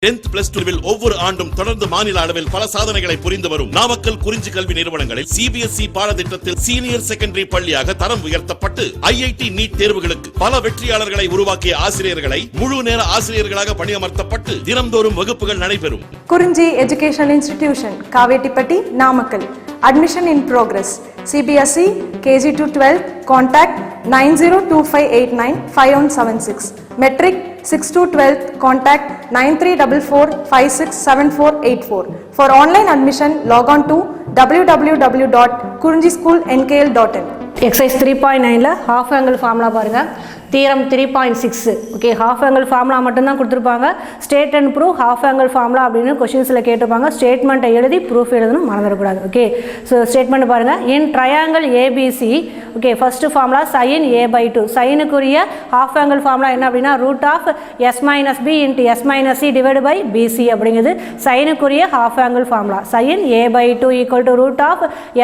10th plus 2 ஒவ்வொரு ஆண்டும் தொடர்ந்து மாநில அளவில் பல சாதனைகளை புரிந்து வரும் நாமக்கல் குறிஞ்சி கல்வி நிறுவனங்களில் CBSE பாடத்திட்டத்தில் சீனியர் செகண்டரி பள்ளியாக தரம் உயர்த்தப்பட்டு IIT நீட் தேர்வுகளுக்கு பல வெற்றியாளர்களை உருவாக்கிய ஆசிரியர்களை முழு நேர ஆசிரியர்களாக பணியமர்த்தப்பட்டு தினம்தோறும் வகுப்புகள் நடைபெறும். குறிஞ்சி educational institution Kavettipatti Namakkal. Admission in progress. CBSE KG to 12 contact 9025895176. Metric 6 to 12 contact 9344567484. For online admission log on to www.kurinjischoolnkl.in. Exercise 3.9 half angle formula பாருங்க. Theorem 3.6 okay half angle formula மட்டும் தான் கொடுத்திருப்பாங்க. State and prove half angle formula அப்படினு क्वेश्चंसல கேட்டிருப்பாங்க. Statement எழுதி proof எழுதணும் மறந்துட கூடாது. Okay so statement பாருங்க. In triangle ABC okay first formula sin a by 2 sin க்குரிய half angle formula என்ன அப்படினா root of s minus b into s minus c divided by bc அப்படிங்கிறது sin க்குரிய half angle formula. sin a by 2 equal to root of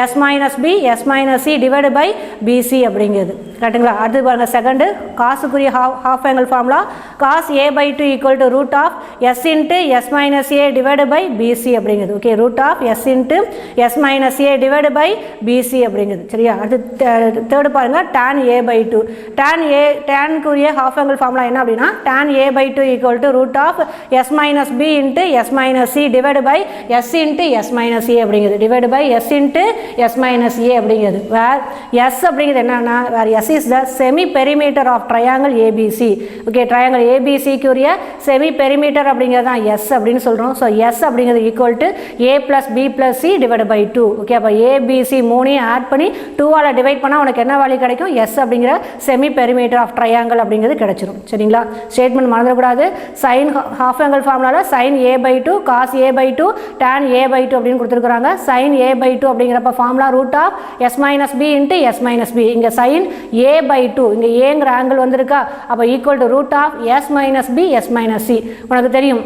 s minus b s minus c divided by bc அப்படிங்கிறது கரெக்ட்டுங்களா? அடுத்து பாருங்க second cos க்குரிய half angle formula cos a by 2 equal to root of s into s minus a divided by bc அப்படிங்கிறது okay root of s into s minus a divided by bc அப்படிங்கிறது சரியா? அடுத்து third பாருங்க tan a by 2 tan க்குரிய half angle formula என்ன அப்படினா tan a by 2 equal to root of s minus b into s minus c divided by s into s minus a அப்படிங்கிறது divided by s into s minus a அப்படிங்கிறது where s அப்படிங்கிறது என்னன்னா where s is the semi perimeter of triangle ABC okay triangle ABC க்குரிய semi perimeter அப்படிங்கிறது தான் s அப்படினு சொல்றோம். so s அப்படிங்கிறது equal to a plus b plus c divided by 2 okay அப்ப ABC மூணையும் ஆட் பண்ணி 2 ஆல டிவைட் பண்ணா உனக்கு என்ன வேல்யூ கிடைக்கும்? s அப்படிங்கிற semi perimeter of triangle அப்படிங்கிறது கிடைச்சிரும் சரிங்களா? ஸ்டேட்மென்ட் மறந்துட கூடாது. sin half angle formulaல sin a by 2 cos a by 2 tan a by 2 அப்படினு கொடுத்திருக்காங்க. sin a by 2 அப்படிங்கறப்ப formula root of s minus b into s minus b இங்க sin a by 2 இங்க ஏங்கற ஆங்கிள் வந்திருக்கா அப்ப equal to root of s minus b s minus c உனக்கு தெரியும்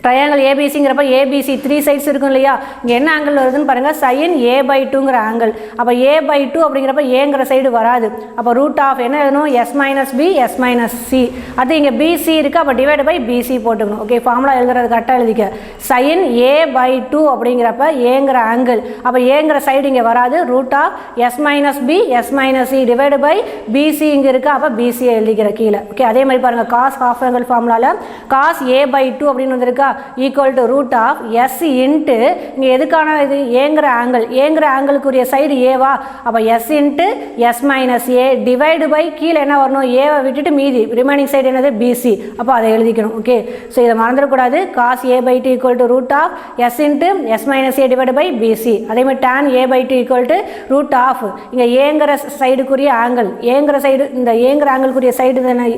triangle ABC ங்கறப்ப ABC 3 sides இருக்கும் இல்லையா? இங்க என்ன ஆங்கிள் வருதுன்னு பாருங்க sin a by 2 ங்கற ஆங்கிள். அப்ப a by 2 அப்படிங்கறப்ப ஏங்கற சைடு வராது. அப்ப root of என்ன எழுதணும்? s minus b s minus c. அது இங்க BC இருக்கு அப்ப divided by BC போட்டுக்கணும். ஓகே ஃபார்முலா எழுதுறது கரெக்ட்டா எழுதிக்க. sin a by 2 அப்படிங்கறப்ப ஏங்கற ஆங்கிள். அப்ப ஏங்கற சைடு இங்க வராது. root of s minus b s minus c divided by BC இங்க இருக்கு அப்ப BC எழுதிக்கிற கீழ. ஓகே அதே மாதிரி பாருங்க cos half angle ஃபார்முலால cos a by 2 அப்படினு வந்திருக்கா equal to root of s into இங்க எதுக்கான இது ஏங்கற ஆங்கிளுக்குரிய சைடு a வா அப்ப s into s minus a divide by கீழ என்ன வரணும்? a வை விட்டுட்டு மீதி ரிமைனிங் சைடு என்னது? BC அப்ப அதை எழுதிக்கணும். ஓகே சோ இத மறந்துட கூடாது. cos a by 2 equal to root of s into s minus a divided by BC. அதே மாதிரி tan a by 2 equal to root of இங்க ஏங்கற சைடுக்குரிய ஆங்கிள் ஏங்கற சைடு இந்த ஏங்கற ஆங்கிளுக்குரிய சைடு தான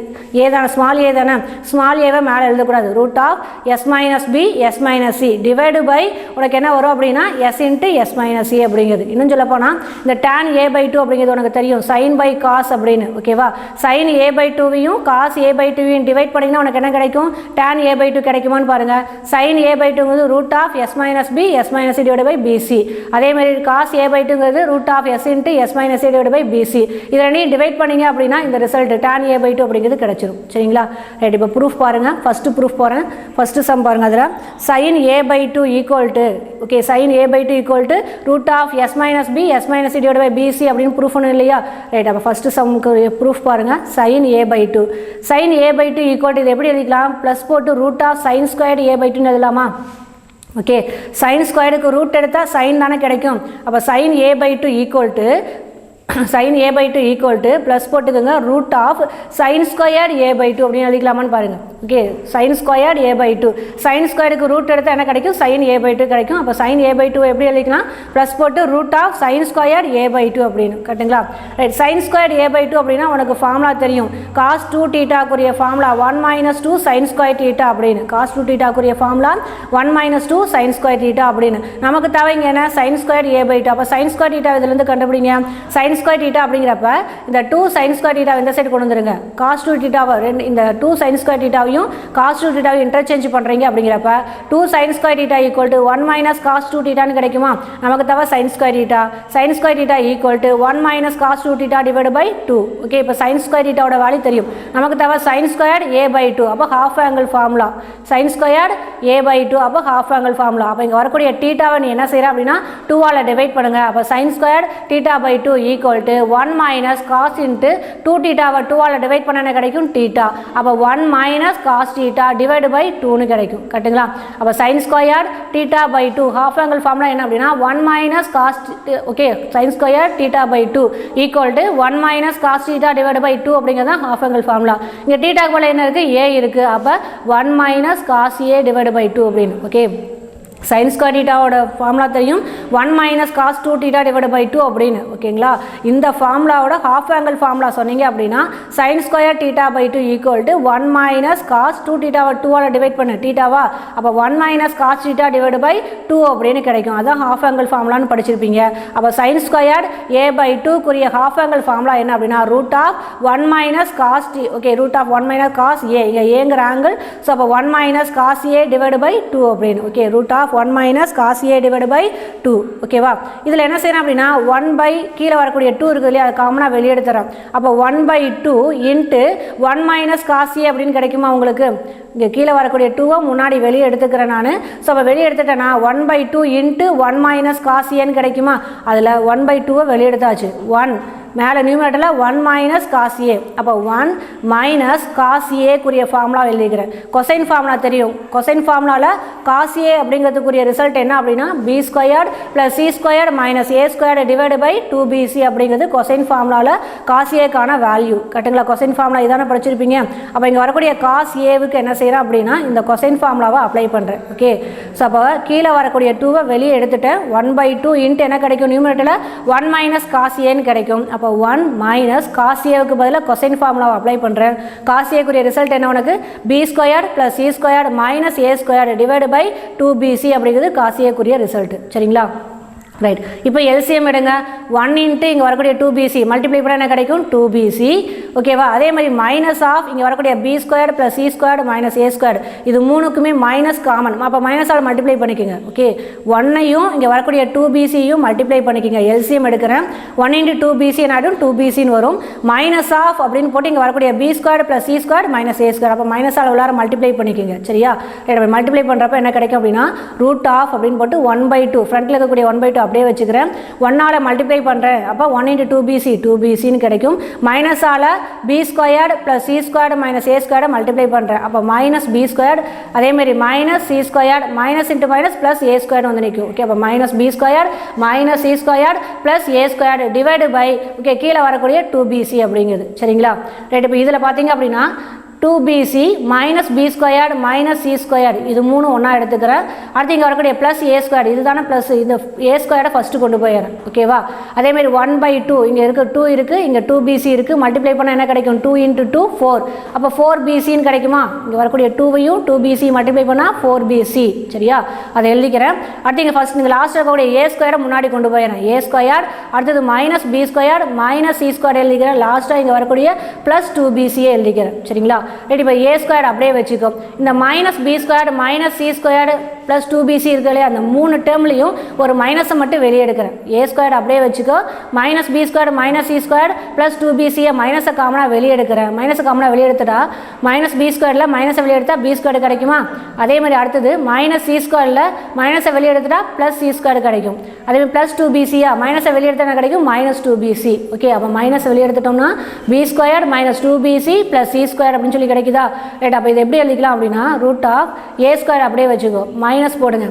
a தான ஸ்மால் a தான ஸ்மால் a வை மேல எழுத கூடாது. root of s minus b s minus c divided by உனக்கு என்ன வரும் அப்படினா s into s minus c அப்படிங்கிறது. இன்னும் சொல்ல போனா இந்த tan a by 2 அப்படிங்கிறது உனக்கு தெரியும் sin by cos அப்படினு ஓகேவா? sin a by 2 வையும் cos a by 2 வையும் டிவைட் பண்ணீங்கன்னா உனக்கு என்ன கிடைக்கும்? tan a by 2 கிடைக்குமான்னு பாருங்க. sin a by 2 ங்கிறது root of s minus b s minus c divided by bc. அதே மாதிரி cos a by 2 ங்கிறது root of s into s minus c divided by bc. இத நீ டிவைட் பண்ணீங்க அப்படினா இந்த ரிசல்ட் tan a by 2 அப்படிங்கிறது கிடைச்சிரும் சரிங்களா? ரைட் இப்போ ப்ரூஃப் பாருங்க. ஃபர்ஸ்ட் ப்ரூஃப் பாருங்க. ஃபர்ஸ்ட் சம் பாருங்க அதுல sin a by 2 equal to okay sin a by 2 equal to root of s minus b s minus c divided by bc அப்படினு proof பண்ணனும் இல்லையா? ரைட் அப்ப ஃபர்ஸ்ட் சம்க்கு ப்ரூஃப் பாருங்க. sin a by 2 equal to இது எப்படி எழுதிக்கலாம்? Plus போட்டு root of sin squared a by 2 ன்னு எழுதலாமா? ஓகே sin ஸ்கொயருக்கு ரூட் எடுத்தா sin தான கிடைக்கும். அப்ப sin a by 2 equal to sin a by 2 equal to plus போட்டுக்கங்க root of sin squared a by 2 அப்படினு எழுதிக்கலாமான்னு பாருங்க. Okay sin squared a by 2 sin ஸ்கொயருக்கு ரூட் எடுத்தா என்ன கிடைக்கும்? sin a by 2 கிடைக்கும். அப்ப sin a by 2 எப்படி எழுதிக்கலாம்? பிளஸ் போட்டு root of sin squared a by 2 அப்படினு கரெக்ட்டுங்களா? Right sin squared a by 2 அப்படினா உனக்கு ஃபார்முலா தெரியும். cos 2 θ க்குரிய ஃபார்முலா 1 minus 2 sin squared θ அப்படினு cos 2 θ க்குரிய ஃபார்முலா 1 minus 2 sin squared θ அப்படினு நமக்கு தேவைங்க என்ன? sin squared a by 2. அப்ப sin squared θ இதில இருந்து கண்டுபிடிங்க. sin ஸ்கொயர் தீட்டா அப்படிங்கிறப்ப இந்த 2 sin ஸ்கொயர் தீட்டா இந்த சைடு கொண்டு வந்துருங்க. cos 2 தீட்டாவை இந்த 2 sin ஸ்கொயர் தீட்டாவையும் cos 2 தீட்டாவையும் இன்டர்சேஞ்ச் பண்ணுறீங்க அப்படிங்கிறப்ப 2 sin square theta equal to 1 minus cos 2 தீட்டான்னு கிடைக்குமா? நமக்கு தேவை sin square theta equal to 1 minus cos 2 theta divide by 2. Okay, இப்போ sin ஸ்கொயர் தீட்டாவோட வேல்யூ தெரியும். நமக்கு தேவை sin ஸ்கொயர் a பை 2. அப்போ half angle formula sin square a by 2. அப்போ ஹாஃப் ஆங்கிள் ஃபார்முலா. அப்போ இங்கே வரக்கூடிய தீட்டாவை நீ என்ன செய்கிற அப்படின்னா 2ஆல் டிவைட் பண்ணுங்க. அப்போ sin square theta by 2 equal to 1 minus cos into 2 தீட்டாவை 2ஆல் டிவைட் பண்ண கிடைக்கும் தீட்டா. அப்போ 1 minus cos theta divide by 2னு கிடைக்கும். கரெக்டுங்களா? அப்போ sin square theta by 2 half angle formula என்ன அப்படின்னா 1 minus cos okay sin square theta by 2 equal to 1 minus cos theta divide by 2 அப்படிங்கிறது தான் ஹாஃப் ஆங்கிள் ஃபார்முலா. இங்கே தீட்டாக்கு போல என்ன இருக்குது? a இருக்குது. அப்போ 1 minus cos a divide by 2 அப்படின்னு. ஓகே, sin ஸ்கொயர் தீட்டாவோட ஃபார்முலா தெரியும் 1 minus cos 2 theta divide by 2 அப்படின்னு. ஓகேங்களா? இந்த ஃபார்முலாவோட ஹாஃப் ஆங்கிள் ஃபார்முலா சொன்னீங்க அப்படின்னா sin square theta by 2 equal to 1 minus cos 2 தீட்டாவை 2ஆல் டிவைட் பண்ண தீட்டாவா? அப்போ 1 minus cos theta divide by 2 அப்படின்னு கிடைக்கும். அதான் ஹாஃப் ஆங்கிள் ஃபார்முலான்னு படிச்சிருப்பீங்க. அப்போ sin ஸ்கொயர் a பை 2 குரிய ஹாஃப் ஆங்கிள் ஃபார்முலா என்ன அப்படின்னா root of 1 minus cos okay root of 1 minus cos a. இங்கே ஏங்கிற ஆங்கிள். ஸோ அப்போ 1 minus cos a divide by 2 அப்படின்னு. Okay, root of 1 minus cos a divide by 2. ஓகேவா? இதில் என்ன செய்யணும் அப்படின்னா 1 பை கீழே வரக்கூடிய 2 இருக்குது இல்லையா, அது காமனாக வெளியே எடுத்துறேன். அப்போ 1 by 2 into 1 minus cos a அப்படின்னு கிடைக்குமா உங்களுக்கு? இங்கே கீழே வரக்கூடிய 2வை முன்னாடி வெளியே எடுத்துக்கிறேன் நான். ஸோ அப்போ வெளியே எடுத்துட்டேன்னா 1 பை 2 இன்ட்டு 1 மைனஸ் காஸ் ஏன்னு கிடைக்குமா? அதில் 1 பை 2வை வெளியே எடுத்தாச்சு. 1 மேலே நியூமரேட்டரில் 1 மைனஸ் காஸ் ஏ. அப்போ 1 மைனஸ் காஸ் ஏக்குரிய ஃபார்முலா எழுதிக்கிறேன். கொசைன் ஃபார்முலா தெரியும். கொசைன் ஃபார்முலாவில் காஸ் ஏ அப்படிங்கிறதுக்குரிய ரிசல்ட் என்ன அப்படின்னா B squared plus C squared minus A squared divide by 2bc அப்படிங்கிறது கொசைன் ஃபார்முலாவில் காஸ் ஏக்கான வேல்யூ. கரெக்டுங்களா? கொசைன் ஃபார்முலா இதானே படிச்சிருப்பீங்க. அப்போ இங்கே வரக்கூடிய காஸ் ஏவுக்கு என்ன செய்கிறேன் அப்படின்னா இந்த கொசைன் ஃபார்முலாவை அப்ளை பண்ணுறேன். ஓகே, ஸோ அப்போ கீழே வரக்கூடிய 2வை வெளியே எடுத்துட்டேன். 1 பை 2 இன்ட்டு என்ன கிடைக்கும்? நியூமரேட்டரில் 1 மைனஸ் காஸ் ஏன்னு கிடைக்கும். அப்போ 1 மைனஸ் காஸ் ஏவுக்கு பதிலாக கொசைன் ஃபார்முலாவை அப்ளை பண்ணுறேன். காஸ் ஏக்குரிய ரிசல்ட் என்ன உனக்கு? B square plus C square minus A square divide by 2bc அப்படிங்கிறது காஸ் ஏக்குரிய ரிசல்ட். சரிங்களா? ரைட். இப்போ எல்சிஎம் எடுங்க. 1 இன்ட்டு இங்கே வரக்கூடிய 2bc மல்டிப்ளை பண்ண என்ன கிடைக்கும்? 2bc. ஓகேவா? அதே மாதிரி மைனஸ் ஆஃப் இங்கே வரக்கூடிய B squared plus C squared minus A squared இது மூணுக்குமே மைனஸ் காமன். அப்போ மைனஸால் மல்டிப்ளை பண்ணிக்கோங்க. ஓகே, 1ஐயும் இங்கே வரக்கூடிய 2bcயும் மல்டிப்ளை பண்ணிக்கோங்க. எல்சிஎம் எடுக்கிறேன். 1 இன்ட்டு 2bc ஆகிடும் 2bcன்னு வரும். மைனஸ் ஆஃப் அப்படின்னு போட்டு இங்கே வரக்கூடிய B squared plus C squared minus A square அப்போ மைனஸால் உள்ளார மல்டிப்ளை பண்ணிக்கோங்க. சரியா? மல்டிப்ளை பண்ணுறப்ப என்ன கிடைக்கும் அப்படின்னா ரூட் ஆஃப் அப்படின்னு போட்டு 1 பை 2 ஃப்ரண்ட்டில் இருக்கக்கூடிய 1 பை 2 அப்படியே வச்சுக்கிறேன். 1ஆல் மல்டிப்ளை பண்ணுறேன். அப்போ 1 இன்ட்டு 2bcன்னு கிடைக்கும். மைனஸால் B squared plus C squared minus A squared multiply பண்ணுறேன். அப்போ மைனஸ் பி ஸ்கொயர்டு அதேமாதிரி minus C squared minus into minus plus A squared வந்து நிற்கும். ஓகே, அப்போ minus B squared minus C squared plus A squared divide by okay கீழே வரக்கூடிய 2bc அப்படிங்கிறது. சரிங்களா? ரைட். இப்போ இதில் பார்த்தீங்க அப்படின்னா 2bc minus B squared minus C squared இது மூணு ஒன்றா எடுத்துக்கிறேன். அடுத்து இங்கே வரக்கூடிய ப்ளஸ் ஏ ஸ்கொயர்டு இதுதானே ப்ளஸ் இந்த ஏ ஸ்கொயர்டை ஃபஸ்ட்டு கொண்டு போயிடுறேன். ஓகேவா? அதேமாதிரி 1 பை 2 இங்கே இருக்குது 2 இருக்குது இங்கே 2bc இருக்குது. மல்டிப்ளை பண்ணால் என்ன கிடைக்கும்? 2 இன்ட்டு 2 4 அப்போ 4bcன்னு கிடைக்குமா? இங்கே வரக்கூடிய 2வையும் 2bc மல்டிப்ளை பண்ணால் 4bc. சரியா? அதை எழுதிக்கிறேன். அடுத்து இங்கே ஃபஸ்ட் நீங்கள் லாஸ்ட் இருக்கக்கூடிய ஏ ஸ்கொயரை முன்னாடி கொண்டு போயிடுறேன். ஏ ஸ்கொயர் அடுத்தது minus B square minus C square எழுதிக்கிறேன். லாஸ்ட்டாக இங்கே வரக்கூடிய ப்ளஸ் 2bc எழுதிக்கிறேன். சரிங்களா? ரைட். இப்போ ஏ ஸ்கொயர் அப்படியே வச்சுக்கோ. இந்த minus B square minus C square plus 2bc இருக்கு இல்லையா, அந்த மூணு டேர்ம்லையும் ஒரு மைனஸை மட்டும் வெளியே எடுக்கிறேன். ஏ ஸ்கொயர் அப்படியே வச்சுக்கோ. Minus B square minus C square plus 2bc மைனஸை காமனாக வெளியே எடுக்கிறேன். மைனஸை காமனாக வெளியே எடுத்துட்டா மைனஸ் பி ஸ்கொயரில் மைனஸை வெளியே எடுத்தால் பி ஸ்கொயர் கிடைக்குமா? அதே மாதிரி அடுத்தது மைனஸ் சி ஸ்கொயரில் மைனஸை வெளியே எடுத்துட்டா ப்ளஸ் சி ஸ்கொயர் கிடைக்கும். அதேமாதிரி ப்ளஸ் 2bc மைனஸை வெளியே எடுத்தால் என்ன கிடைக்கும்? Minus 2bc. ஓகே, அப்போ மைனஸை வெளியே எடுத்துட்டோம்னா B square minus 2bc plus C square அப்படின்னு சொல்லி கிடைக்குதா? ரைட். அப்போ இது எப்படி எழுதிக்கலாம் அப்படின்னா ரூட் ஆஃப் ஏ ஸ்கொயர் அப்படியே வச்சுக்கோ. மைனஸ் போடுங்க.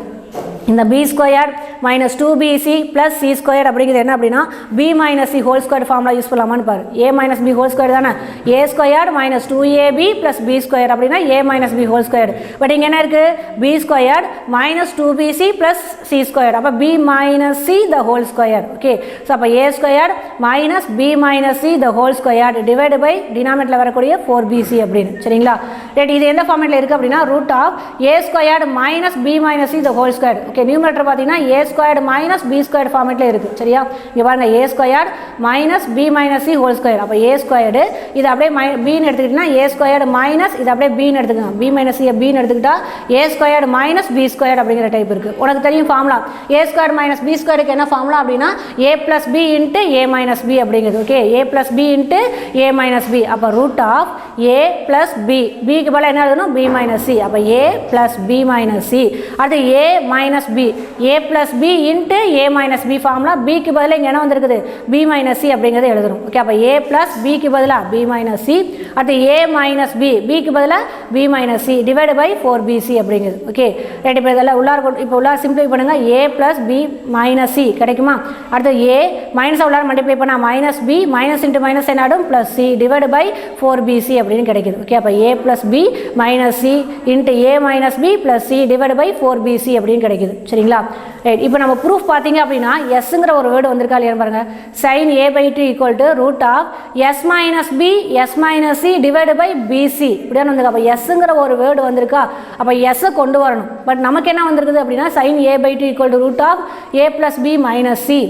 இந்த B square minus 2bc plus C square அப்படிங்கிறது என்ன அப்படின்னா B minus C whole square formula use பண்ணலாமான்னு பாரு. A minus B whole square தானே. A square minus 2ab plus B square அப்படின்னா A minus B whole square. But இங்கே என்ன இருக்குது? B square minus 2bc plus C square அப்போ B minus C the whole square. Okay, so அப்போ A square minus B minus C the whole square divide by டினாமினேட்டரில் வரக்கூடிய 4bc அப்படின்னு. சரிங்களா? Right. இது எந்த ஃபார்மேட்டில் இருக்குது அப்படின்னா root of A square minus B minus C the whole square. Okay, numerator பார்த்தீங்கன்னா A squared minus B squared ஃபார்மேட்டில் இருக்குது சரியா. இங்கே பாருங்கள் A squared minus B minus C whole square. அப்போ ஏ ஸ்கொயர்டு இது அப்படியே பின்னு எடுத்துக்கிட்டிங்கன்னா ஏ ஸ்கொயர்டு மைனஸ் இது அப்படியே பின்னு எடுத்துக்கோங்க. பி மைனஸ் சி பின்னு எடுத்துக்கிட்டா A squared minus B squared அப்படிங்கிற டைப் இருக்குது. உனக்கு தெரியும் formula A squared minus B ஸ்கொயருக்கு என்ன ஃபார்முலா அப்படின்னா A plus B into A minus B அப்படிங்கிறது. Okay, A plus B into A minus B. அப்போ root of A plus B, பிக்கு பதிலாக என்ன எழுதணும் பி மைனஸ் சி. அப்போ A plus B minus C. அடுத்து A minus B, A plus B into A minus B formula. பிக்கு பதிலாக இங்கே என்ன வந்திருக்குது பி மைனஸ் சி அப்படிங்கிறது எழுதணும். ஓகே, அப்போ ஏ ப்ளஸ் பிக்கு பதிலாக பி மைனஸ் சி. அடுத்து ஏ மைனஸ் பி, பிக்கு பதிலாக B minus C divide by 4bc அப்படிங்கிறது. Okay right. இப்போ இதெல்லாம் உள்ளார சிம்பிளை பண்ணுங்கள். A plus B minus C கிடைக்குமா. அடுத்து ஏ மைனஸாக உள்ளார மல்டிப்ளை பண்ணால் minus B minus into minus என்ன ஆடும் plus C divide by 4bc அப்படின்னு கிடைக்குது. ஓகே, அப்போ A plus B minus C into A minus B plus C divide by 4bc அப்படின்னு கிடைக்குது சரிங்களா. ரைட். இப்போ நம்ம ப்ரூஃப் பார்த்தீங்க அப்படின்னா எஸ்ங்கிற ஒரு வேர்டு வந்திருக்கா இல்லையா பாருங்கள். Sine A by 2 equal to root of S minus B S minus C divide by BC இப்படியான வந்திருக்கு. அப்போ எஸ்ங்கிற ஒரு வேர்டு வந்திருக்கா. அப்போ எஸ்ஸை கொண்டு வரணும். பட் நமக்கு என்ன வந்திருக்குது அப்படின்னா sine A by 2 equal to root of A plus B minus C.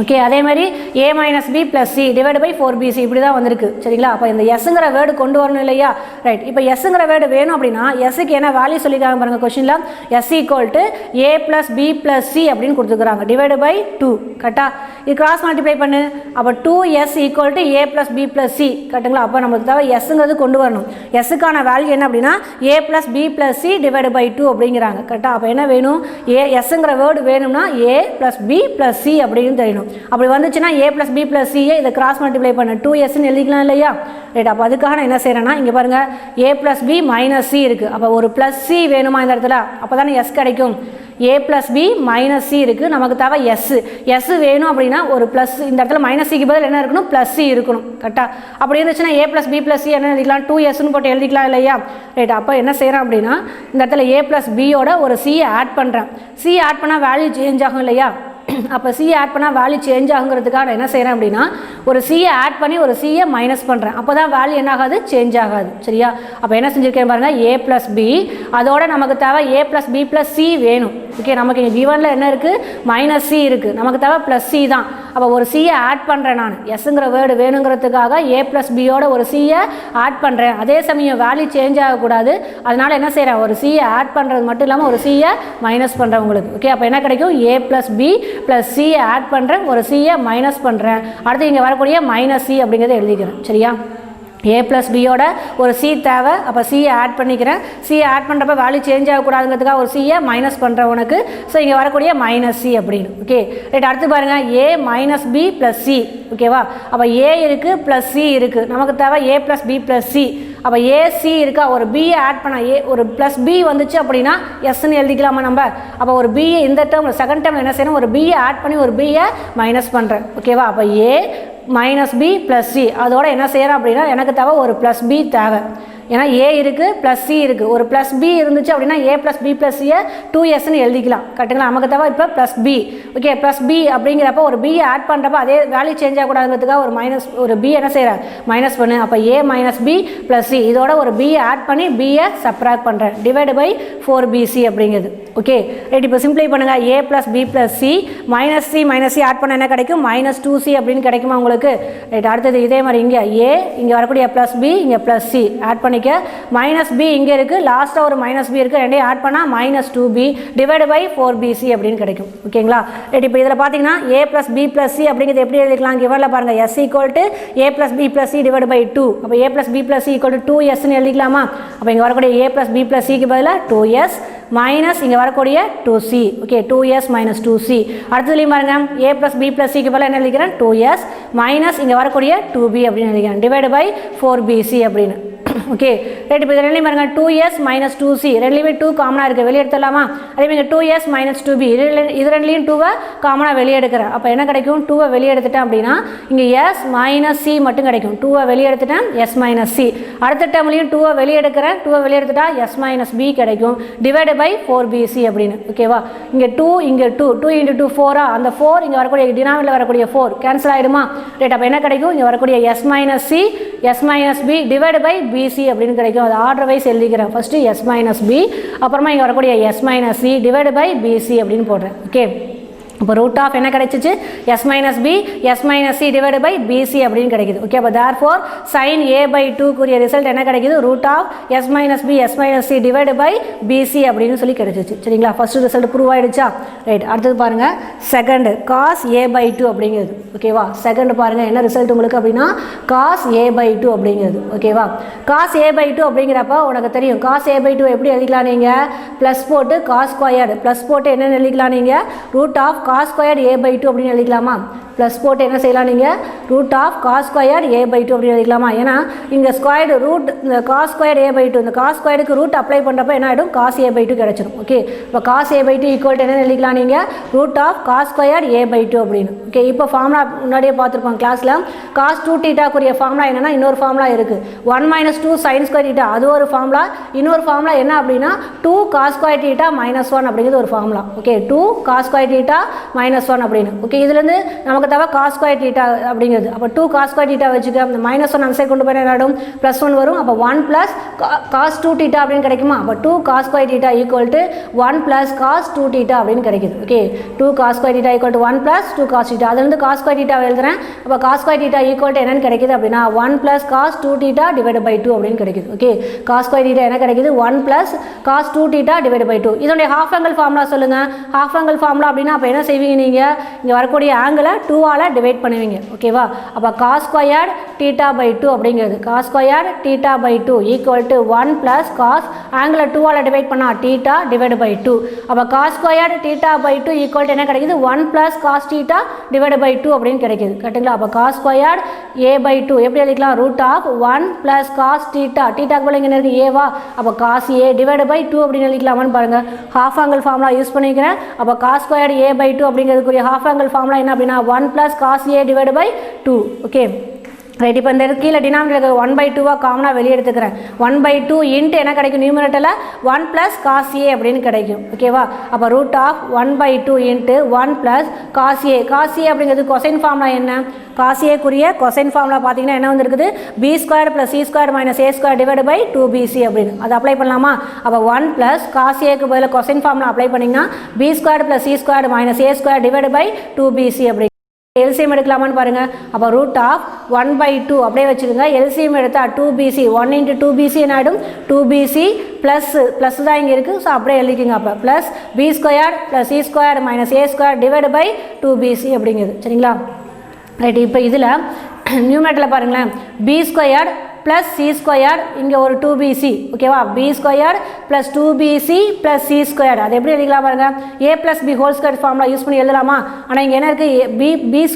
Okay, அதே மாதிரி A minus B plus C divide by 4bc இப்படி தான் வந்திருக்கு சரிங்களா. அப்போ இந்த எஸ்ங்கிற வேர்டு கொண்டு வரணும் இல்லையா. ரைட். இப்போ எஸ்ங்கிற வேர்டு வேணும் அப்படின்னா எஸ்ஸுக்கு என்ன வேல்யூ சொல்லியிருக்காங்க பாருங்கள் கொஸ்டினில். S equal to A plus B plus C அப்படின்னு கொடுத்துருக்குறாங்க டிவைடு பை 2 கரெக்டா. இது கிராஸ் மல்டிப்ளை பண்ணு. அப்போ 2s equal to A plus B plus C கரெக்டுங்களா. அப்போ நம்மளுக்கு தேவை எஸ்ங்கிறது கொண்டு வரணும். எஸ்ஸுக்கான வேல்யூ என்ன அப்படின்னா A plus B plus C divide by 2 அப்படிங்கிறாங்க கரெக்டாக. அப்போ என்ன வேணும் எஸ்ங்கிற வேர்டு வேணும்னா A plus B plus C அப்படின்னு தெரியணும். அப்படி வந்துச்சுன்னா ஏ ப்ளஸ் பி ப்ளஸ் சியை இதை கிராஸ் மல்டிப்ளை பண்ண 2sன்னு எழுதிக்கலாம் இல்லையா. ரைட். அப்போ அதுக்காக நான் என்ன செய்கிறேன்னா இங்கே பாருங்கள் ஏ ப்ளஸ் பி மைனஸ் சி இருக்குது. அப்போ ஒரு ப்ளஸ் சி வேணுமா இந்த இடத்துல. அப்போ தானே எஸ் கிடைக்கும். ஏ ப்ளஸ் பி மைனஸ் சி இருக்குது. நமக்கு தேவை எஸ் வேணும் அப்படின்னா ஒரு ப்ளஸ் இந்த இடத்துல மைனஸ் சிக்கு பதில் என்ன இருக்கணும் ப்ளஸ் சி இருக்கணும் கரெக்டாக. அப்படி இருந்துச்சுன்னா ஏ ப்ளஸ் பி ப்ளஸ் சி என்ன எழுதிக்கலாம் 2sன்னு போட்டு எழுதிக்கலாம் இல்லையா. ரைட். அப்போ என்ன செய்கிறேன் அப்படின்னா இந்த இடத்துல ஏ ப்ளஸ் பியோட ஒரு சியை ஆட் பண்ணுறேன். சி ஆட் பண்ணால் வேல்யூ சேஞ்ச் ஆகும் இல்லையா. அப்போ சி ஆட் பண்ணால் வேல்யூ சேஞ்ச் ஆகுங்கிறதுக்காக நான் என்ன செய்கிறேன் அப்படின்னா ஒரு சியை ஆட் பண்ணி ஒரு சியை மைனஸ் பண்ணுறேன். அப்போ தான் வேல்யூ என்ன ஆகாது சேஞ்ச் ஆகாது சரியா. அப்போ என்ன செஞ்சுருக்கேன் பாருங்கள் ஏ ப்ளஸ் பி அதோட நமக்கு தேவை A plus B plus C வேணும். ஓகே, நமக்கு இங்கே கிவனில் என்ன இருக்குது மைனஸ் சி இருக்குது. நமக்கு தேவை ப்ளஸ் சி தான். அப்போ ஒரு சியை ஆட் பண்ணுறேன் நான் எஸ்ங்கிற வேர்டு வேணுங்கிறதுக்காக ஏ ப்ளஸ் பியோட ஒரு சியை ஆட் பண்ணுறேன். அதே சமயம் வேல்யூ சேஞ்ச் ஆகக்கூடாது. அதனால் என்ன செய்கிறேன் ஒரு சியை ஆட் பண்ணுறது மட்டும் இல்லாமல் ஒரு சியை மைனஸ் பண்ணுறேன் உங்களுக்கு. ஓகே, அப்போ என்ன கிடைக்கும் ஏ ப்ளஸ் பி ப்ளஸ் சியை ஆட் பண்ணுறேன் ஒரு சியை மைனஸ் பண்ணுறேன். அடுத்து இங்கே வரக்கூடிய மைனஸ் சி அப்படிங்கிறத எழுதிக்கிறேன் சரியா. ஏ ப்ளஸ் பியோட ஒரு சி தேவை. அப்போ சியை ஆட் பண்ணிக்கிறேன். சியை ஆட் பண்ணுறப்ப வேல்யூ சேஞ்ச் ஆகக்கூடாதுங்கிறதுக்காக ஒரு சியை மைனஸ் பண்ணுறேன் உனக்கு. ஸோ இங்கே வரக்கூடிய மைனஸ் சி அப்படின்னு. Okay right. அடுத்து பாருங்கள் ஏ மைனஸ் பி ப்ளஸ் சி. ஓகேவா. அப்போ ஏ இருக்குது ப்ளஸ் சி இருக்குது. நமக்கு தேவை A plus B plus C. அப்போ ஏசி இருக்கா ஒரு பியை ஆட் பண்ண ஒரு ப்ளஸ் பி வந்துச்சு அப்படின்னா எஸ்ன்னு எழுதிக்கலாமா நம்ம. அப்போ ஒரு பியை இந்த டேர்ம் செகண்ட் டேர்ம் என்ன செய்யணும் ஒரு பியை ஆட் பண்ணி ஒரு பியை மைனஸ் பண்ணுறேன். ஓகேவா. அப்போ ஏ மைனஸ் பி ப்ளஸ் சி அதோட என்ன செய்கிறேன் அப்படின்னா எனக்கு தேவை ஒரு ப்ளஸ் பி தேவை. ஏன்னா ஏ இருக்குது ப்ளஸ் சி இருக்குது. ஒரு ப்ளஸ் பி இருந்துச்சு அப்படின்னா ஏ ப்ளஸ் பி ப்ளஸ் சியை 2sன்னு எழுதிக்கலாம் கரெக்டுங்களா. நமக்கு தேவை இப்போ plus B. Okay, plus B அப்படிங்கிறப்ப ஒரு பியை ஆட் பண்ணுறப்ப அதே வேல்யூ சேஞ்ச் ஆகக்கூடாதுங்கிறதுக்காக ஒரு பி என்ன செய்கிறேன் மைனஸ் பண்ணு. அப்போ ஏ மைனஸ் பி ப்ளஸ் சி இதோட ஒரு பியை ஆட் பண்ணி பியை சப்ராக்ட் பண்ணுறேன் டிவைடு பை 4bc அப்படிங்கிறது. Okay right. இப்போ சிம்பிளை பண்ணுங்கள் A plus B plus C minus C add பண்ண என்ன கிடைக்கும் மைனஸ் 2c அப்படின்னு கிடைக்குமா உங்களுக்கு. ரைட். அடுத்தது இதே மாதிரி இங்கே ஏ இங்கே வரக்கூடிய ப்ளஸ் பி இங்கே ப்ளஸ் சி ஆட் பண்ணி மைனஸ் பி இங்கே இருக்குது. லாஸ்ட்டாக ஒரு மைனஸ் பி இருக்குது. ரெண்டையும் ஆட் பண்ணால் minus 2b divide by 4bc அப்படின்னு கிடைக்கும். ஓகேங்களா. ரைட். இப்போ இதில் பார்த்தீங்கன்னா A plus B plus C அப்படிங்கிறது எப்படி எழுதிக்கலாம் கிவனில் பாருங்கள் S equal to A plus B plus C divide by 2. அப்போ A plus B plus C equal to 2sன்னு எழுதிக்கலாமா. அப்போ இங்கே வரக்கூடிய ஏ ப்ளஸ் பி ப்ளஸ் சிக்கு பதிலாக 2s மைனஸ் இங்கே வரக்கூடிய 2c. Okay 2s minus 2c. அடுத்ததுலையும் பாருங்கள் ஏ ப்ளஸ் பி ப்ளஸ் சிக்கு பதிலாக என்ன எழுதிக்கிறேன் 2s மைனஸ் இங்கே வரக்கூடிய 2b அப்படின்னு எழுதிக்கிறேன் டிவைடு பை 4bc அப்படின்னு. Okay right. இப்போ இது ரெண்டுலையும் பாருங்கள் 2s மைனஸ் 2c ரெண்டுலேயுமே 2 காமனாக இருக்குது வெளியே எடுத்துடலாமா. அதே மாதிரி 2s மைனஸ் 2b இது ரெண்டுலேயும் 2வை காமனாக வெளியே எடுக்கிறேன். அப்போ என்ன கிடைக்கும் 2வை வெளியே எடுத்துட்டேன் அப்படின்னா இங்கே s மைனஸ் c மட்டும் கிடைக்கும். 2வை வெளியே எடுத்துட்டேன் s மைனஸ் c. அடுத்த டேர்ம்லையும் 2வை வெளியே எடுக்கிறேன். 2வை வெளியே எடுத்துட்டா s மைனஸ் b கிடைக்கும் டிவைடு பை 4bc அப்படின்னு. ஓகேவா. இங்கே 2 இங்கே 2 இன்ட்டு 2 4 அந்த 4 இங்கே வரக்கூடிய டினாமினேட்டரில் வரக்கூடிய 4 கேன்சல் ஆகிடுமா. ரைட். அப்போ என்ன கிடைக்கும் இங்கே வரக்கூடிய s minus c s minus b divide by bc அப்படின்னு கிடைக்கும். அது ஆர்டர் வைஸ் எழுதிக்கிறேன். ஃபஸ்ட்டு s மைனஸ் b அப்புறமா இங்கே வரக்கூடிய s minus c divide by bc அப்படின்னு போடுறேன். ஓகே இப்போ ரூட் ஆஃப் என்ன கிடைச்சிச்சு S minus C divide by PC அப்படின்னு கிடைக்குது. ஓகே, அப்போ தேர்ஃபோர் சைன் a/2 ரிசல்ட் என்ன கிடைக்குது root of S minus C divide by PC அப்படின்னு சொல்லி கிடைச்சிச்சு. சரிங்களா, ஃபர்ஸ்ட் ரிசல்ட் ப்ரூவ் ஆகிடுச்சா? ரைட், அடுத்தது பாருங்கள் செகண்ட் காஸ் a/2 அப்படிங்கிறது. ஓகேவா, செகண்ட் பாருங்கள் என்ன ரிசல்ட் உங்களுக்கு அப்படின்னா காஸ் a/2 அப்படிங்கிறது. ஓகேவா, காஸ் a/2 அப்படிங்கிறப்ப உனக்கு தெரியும் காஸ் a/2 எப்படி எழுதிக்கலாம் நீங்கள் ப்ளஸ் போட்டு காஸ் ஸ்கொயர்டு ப்ளஸ் போட்டு என்னென்னு எழுதிக்கலாம் நீங்கள் root of cos square a/2 அப்படின்னு எழுதிக்கலாமா? ப்ளஸ் போட்டு என்ன செய்யலாம் நீங்கள் root of cos square a/2 அப்படின்னு எழுதிக்கலாமா? ஏன்னா இங்கே ஸ்கொயர்டு ரூட் இந்த காஸ் ஸ்கொயர் a/2 இந்த காஸ் ஸ்கொயருக்கு ரூட் அப்ளை பண்ணுறப்ப என்ன ஆகிடும் காஸ் a/2 கிடச்சிடும். ஓகே, இப்போ காஸ் a/2 ஈக்குவல் என்ன எழுதிக்கலாம் நீங்கள் root of cos square a/2 அப்படின்னு. ஓகே, இப்போ ஃபார்முலா முன்னாடியே பார்த்துருப்பாங்க கிளாஸில் காஸ் 2θக்குரிய ஃபார்முலா என்னென்னா இன்னொரு ஃபார்முலா இருக்குது 1 - 2 sin square θ அது ஒரு ஃபார்முலா. இன்னொரு ஃபார்முலா என்ன அப்படின்னா 2 cos square θ -1 அப்படிங்கிறது ஒரு ஃபார்முலா. ஓகே, 2 cos square θ -1 அப்படின்னு. ஓகே, இதுலேருந்து நமக்கு தவிர cos square θ அப்படிங்கிறது. அப்போ 2 cos square θ வச்சுக்க அந்த -1 அந்த சைடு கொண்டு போய் என்ன ஆகிடும் +1 வரும். அப்போ 1 + cos 2θ அப்படின்னு கிடைக்குமா? அப்போ 2 cos square θ equal to 1 + cos 2θ அப்படின்னு கிடைக்குது. ஓகே, 2 cos square θ equal to 1 + 2 cos θ அதுலேருந்து cos square θ எழுதுறேன். அப்போ cos square θ ஈக்குவல் டு என்னன்னு கிடைக்குது அப்படின்னா 1 + cos 2θ டிவைட் பை 2 அப்படின்னு கிடைக்குது. ஓகே, cos square θ என்ன கிடைக்குது 1 + cos 2θ டிவைட் பை 2. இதனுடைய ஹாஃப் ஆங்கிள் ஃபார்முலா சொல்லுங்கள். ஹாஃப் ஆங்கிள் ஃபார்முலா அப்படின்னா அப்போ என்ன செய்வீங்க நீங்கள் இங்கே வரக்கூடிய ஆங்கிளை 2ஆல் டிவைட் பண்ணுவீங்க. ஓகேவா, அப்போ காஸ் ஸ்கொயர்ட் θ/2 அப்படிங்கிறது cos squared θ/2 equal to 1 + cos ஆங்கிளை 2ஆல் டிவைட் பண்ணால் θ டிவைட் பை 2. அப்போ காஸ் ஸ்கொயர்ட் θ/2 ஈக்குவல் டு என்ன கிடைக்குது 1 + காஸ் θ டிவைட் பை 2 அப்படின்னு கிடைக்குது. கரெக்டுங்களா? அப்போ காஸ் ஸ்கொயர்ட் a/2 எப்படி எழுதிக்கலாம் ரூட் ஆஃப் 1 + காஸ் θ θக்கு இங்கே இருக்குது ஏவா? அப்போ காஸ் a டிவைட் பை 2 அப்படின்னு எழுதிக்கலாமான்னு பாருங்கள். ஹாஃப் ஆங்கிள் ஃபார்முலா யூஸ் பண்ணிக்கிறேன். அப்போ காஸ் ஸ்கொயர்ட் a/2 அப்படிங்கிறதுக்குரிய ஹாஃப் ஆங்கிள் ஃபார்முலா என்ன அப்படின்னா 1 + cos a divide by 2. Okay, right. இப்போ இந்த கீழே டினாமினேட்டர் 1/2 காமனாக வெளியே எடுத்துக்கிறேன். 1/2 இன்ட்டு என்ன கிடைக்கும் நியூமரேட்டரில் 1 + cos a அப்படின்னு கிடைக்கும். ஓகேவா, அப்போ root of 1/2 into 1 + cos a. cos a அப்படிங்கிறது கொசைன் ஃபார்முலா என்ன? cos a க்குரிய கொசைன் ஃபார்முலா பார்த்தீங்கன்னா என்ன வந்துருக்குது b² + c² - a² divide by 2bc அப்படின்னு. அது அப்ளை பண்ணலாமா? அப்போ 1 + cos a க்கு பதில் கொசைன் ஃபார்முலா அப்ளை பண்ணிங்கன்னா b² + c² - a² divide by 2bc அப்படி. எல்சிஎம் எடுக்கலாமான்னு பாருங்கள். அப்போ ரூட் ஆஃப் 1/2 அப்படியே வச்சுக்கோங்க. எல்சிஎம் எடுத்தால் 2bc 1 × 2bc என்ன ஆகிடும் 2bc ப்ளஸ் தான் இங்கே இருக்குது. ஸோ அப்படியே எழுதிக்கோங்க. அப்போ plus b² + c² - a² divide by 2bc அப்படிங்கிறது. சரிங்களா, ரைட். இப்போ இதில் நியூமரேட்டரில் பாருங்களேன் b² + c² இங்கே ஒரு 2bc. ஓகேவா, b² + 2bc + c². அது எப்படி எழுதிக்கலாம் பாருங்கள். a + b whole square formula use பண்ணி எழுதலாமா? ஆனால் இங்கே என்ன இருக்குது b²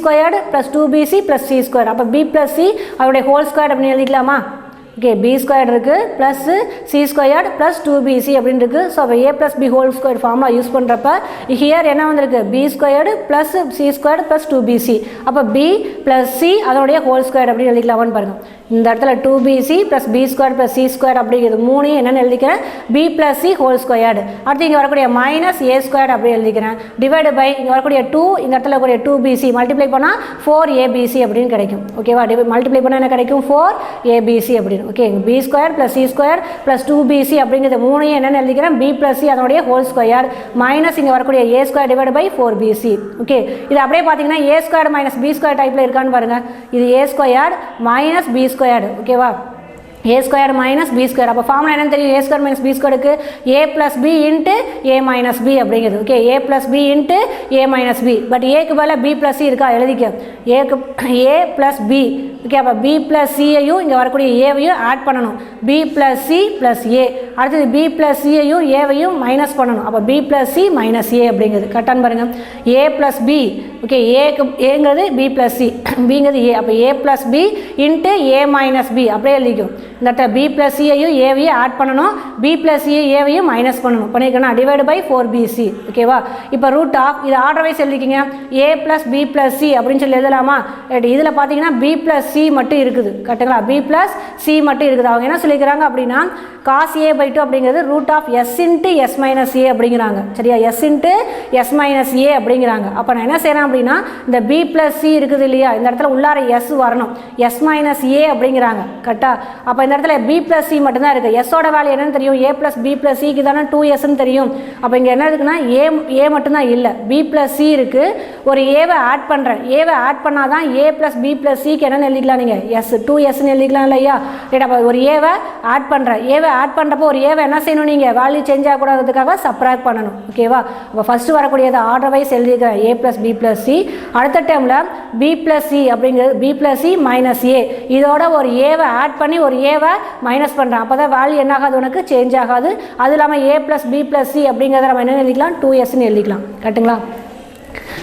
+ 2bc + c². அப்போ b + c அதோடைய ஹோல் ஸ்கொயர் அப்படின்னு எழுதிக்கலாமா? ஓகே, b² இருக்குது ப்ளஸ் c² + 2bc அப்படின்னு இருக்குது. ஸோ அப்போ a + b whole square formula use பண்ணுறப்ப ஹியர் என்ன வந்திருக்கு b² + c² + 2bc. அப்போ b + c அதோடைய ஹோல் ஸ்கொயர் அப்படின்னு எழுதிக்கலாமான்னு பாருங்கள். இந்த இடத்துல 2bc + b² + c² அப்படிங்கிறது 3 என்னென்னு எழுதிக்கிறேன் b + c ஹோல் ஸ்கொயர்டு. அடுத்து இங்கே வரக்கூடிய -a² அப்படி எழுதிக்கிறேன் டிவைடு பை இங்கே வரக்கூடிய 2 இந்த இடத்துல வரக்கூடிய 2bc மல்டிப்ளை பண்ணால் 4abc அப்படின்னு கிடைக்கும். ஓகேவா, மல்டிப்ளை பண்ணால் என்ன கிடைக்கும் 4abc அப்படின்னு. ஓகே, b² + c² + 2bc அப்படிங்கிறது 3 என்னென்னு எழுதிக்கிறேன் b + c அதனுடைய ஹோல் ஸ்கொயர் மைனஸ் இங்கே வரக்கூடிய a² divide by 4bc. Okay, இது அப்படியே பார்த்தீங்கன்னா a² - b² டைப்பில் இருக்கான்னு பாருங்கள். இது a² - b². ஓகேவா, a² - b². அப்போ ஃபார்முலா என்னன்னு தெரியும் a² - b²க்கு a + b into a - b அப்படிங்கிறது. Okay, a + b into a - b. But ஏக்கு பதில் b + c இருக்கா எழுதிக்க a + b. ஓகே, அப்போ b + c-ஐயும் இங்கே வரக்கூடிய ஏவையும் ஆட் பண்ணணும். b + c + a. அடுத்தது b + c-ஐயும் ஏவையும் மைனஸ் பண்ணணும். அப்போ b + c - a அப்படிங்கிறது கரெக்டானு பாருங்கள். a + b. ஓகே, ஏங்கிறது b + c bங்கிறது a. அப்போ a + b into a - b அப்படியே எழுதிக்கும். இந்த இடத்துல b + c-ஐயும் ஏவையும் ஆட் பண்ணணும். b + c ஏவையும் மைனஸ் பண்ணணும். பண்ணியிருக்கேன்னா டிவைடு பை 4bc. ஓகேவா, இப்போ ரூட் ஆஃப் இது ஆர்டர் வைஸ் எழுதிக்கிங்க a + b + c அப்படின்னு சொல்லி எழுதலாமா? இதில் பார்த்தீங்கன்னா b + சி மட்டும் இருக்குது கரெக்டுங்களா, பி ப்ளஸ் சி மட்டும் இருக்குது. அவங்க என்ன சொல்லிக்கிறாங்க அப்படின்னா காஸ் ஏ பை 2 அப்படிங்கிறது root of S into S minus A அப்படிங்கிறாங்க. சரியா, S into S minus A அப்படிங்கிறாங்க. அப்போ நான் என்ன செய்கிறேன் அப்படின்னா இந்த பி ப்ளஸ் சி இருக்குது இல்லையா, இந்த இடத்துல உள்ளார எஸ் வரணும், எஸ் மைனஸ் ஏ அப்படிங்கிறாங்க கரெக்டா. அப்போ இந்த இடத்துல பி ப்ளஸ் சி மட்டும்தான் இருக்குது. எஸ்ஸோட வேல்யூ என்னன்னு தெரியும், ஏ ப்ளஸ் பி ப்ளஸ் சிக்கு தானே 2sன்னு தெரியும். அப்போ இங்கே என்ன இருக்குன்னா ஏ மட்டும்தான் இல்லை, பி ப்ளஸ் சி இருக்குது. ஒரு ஏவை ஆட் பண்ணுறேன், ஏவை ஆட் பண்ணால் தான் ஏ ப்ளஸ் பி ப்ளஸ் சிக்கு என்னென்னு எழுதிக்கலாம் நீங்கள், எஸ் 2sன்னு எழுதிக்கலாம் இல்லையா. ரைட், அப்போ ஒரு ஏவை ஆட் பண்ணுறேன், ஏவை ஆட் பண்ணுறப்போ ஒரு ஏவை என்ன செய்யணும் நீங்கள், வேல்யூ சேஞ்ச் ஆகக்கூடாதுக்காக சப்ராக்ட் பண்ணணும். ஓகேவா, அப்போ ஃபஸ்ட்டு வரக்கூடியது ஆர்டர் வைஸ் எழுதிக்கிறேன், ஏ ப்ளஸ் பி ப்ளஸ் சி. அடுத்த டைமில் பி ப்ளஸ் சி அப்படிங்கிறது பி ப்ளஸ் சி மைனஸ் ஏ, இதோட ஒரு ஏவை ஆட் பண்ணி ஒரு ஏவை மைனஸ் பண்ணுறேன். அப்போ தான் வேல்யூ என்ன ஆகாது, உனக்கு சேஞ்ச் ஆகாது. அது இல்லாமல் ஏ ப்ளஸ் பி ப்ளஸ் சி அப்படிங்கிறத நம்ம என்ன எழுதிக்கலாம், 2sன்னு எழுதிக்கலாம் கரெக்டுங்களா.